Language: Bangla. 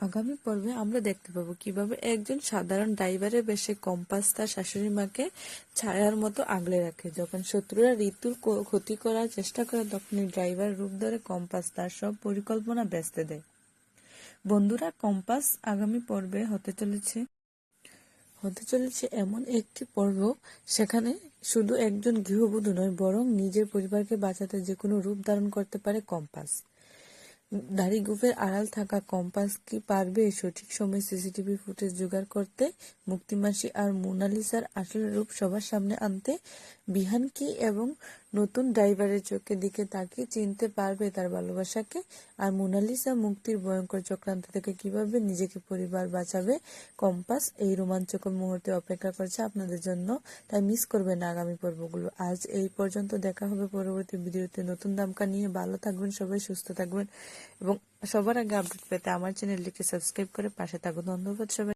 আগামী পর্বে আমরা দেখতে পাবো কিভাবে একজন সাধারণ ড্রাইভারের বেশে কম্পাস তার শাশুড়ি মাকে ছায়ার মতো আগলে রাখে। যখন শত্রুরা ঋতুর ক্ষতি করার চেষ্টা করে তখনই ড্রাইভার রূপ ধরে কম্পাস তার সব পরিকল্পনা ভেস্তে দেয়। বন্ধুরা, কম্পাস আগামী পর্বে হতে চলেছে এমন একটি পর্ব সেখানে শুধু একজন গৃহবধূ নয়, বরং নিজের পরিবারকে বাঁচাতে যে কোনো রূপ ধারণ করতে পারে কম্পাস। দাড়িগোঁফের আড়াল থাকা কম্পাস কি পারবে সঠিক সময়ে সিসিটিভি ফুটেজ জোগাড় করতে, মুক্তিমাসি আর মোনালিসার আসল রূপ সবার সামনে আনতে? বিহান কি এবং নতুন ড্রাইভারের চোখের দিকে তাকিয়ে চিনতে পারবে তার ভালোবাসাকে? আর মোনালিসা মুক্তির ভয়ঙ্কর চক্রান্ত থেকে কিভাবে নিজেকে পরিবার বাঁচাবে? কম্পাস এই রোমাঞ্চকর মুহূর্তে অপেক্ষা করছে আপনাদের জন্য, তাই মিস করবেন না আগামী পর্বগুলো। আজ এই পর্যন্ত, দেখা হবে পরবর্তী ভিডিওতে নতুন ধামাকা নিয়ে। ভালো থাকবেন সবাই, সুস্থ থাকবেন এবং সবার আগে আপডেট পেতে আমার চ্যানেলটিকে সাবস্ক্রাইব করে পাশে থাকুন। ধন্যবাদ সবাই।